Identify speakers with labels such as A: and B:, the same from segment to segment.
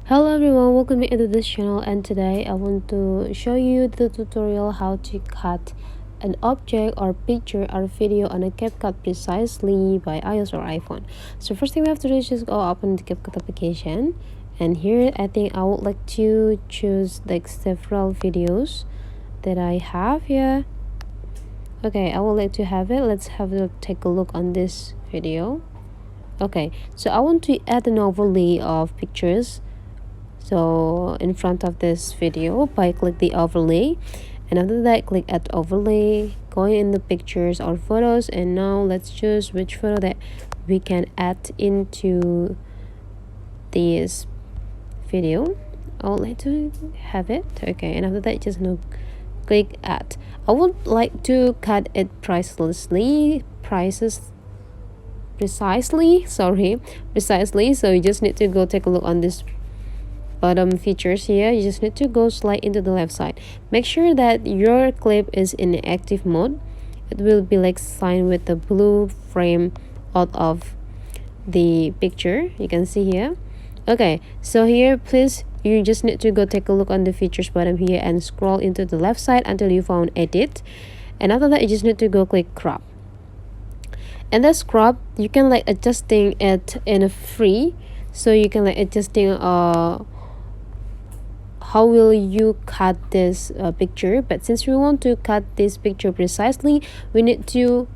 A: Hello everyone, welcome me into this channel, and today I want to show you the tutorial how to cut an object or picture or video on a CapCut precisely by iOS or iPhone. So first thing we have to do is just go open the CapCut application, and here I think I would like to choose like several videos that I have here. Okay, I would like to have it. Let's take a look on this video. Okay, so I want to add an overlay of pictures, so in front of this video, by click the overlay, and after that click add overlay, going in the pictures or photos, and now let's choose which photo that we can add into this video. I would like to have it. Okay, and after that just now click add. I would like to cut it precisely, so you just need to go take a look on this bottom features here. You just need to go slide into the left side. Make sure that your clip is in active mode. It will be like signed with the blue frame out of the picture, you can see here. Okay, so here please you just need to go take a look on the features bottom here and scroll into the left side until you found edit, and after that you just need to go click crop. And that's crop, you can like adjusting it in a free, so you can like adjusting how will you cut this picture. But since we want to cut this picture precisely, we need to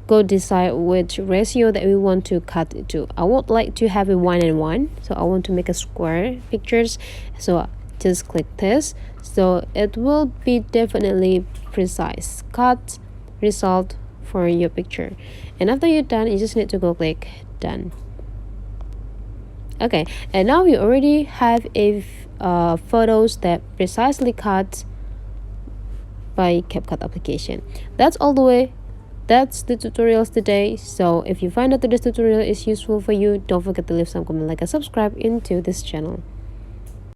A: go decide which ratio that we want to cut it to. I would like to have a 1:1, so I want to make a square pictures, so just click this, so it will be definitely precise cut result for your picture. And after you're done, you just need to go click done. Okay, and now we already have a photos that precisely cut by CapCut application. That's all the way. That's the tutorials today. So if you find out that this tutorial is useful for you, don't forget to leave some comment, like, and subscribe into this channel.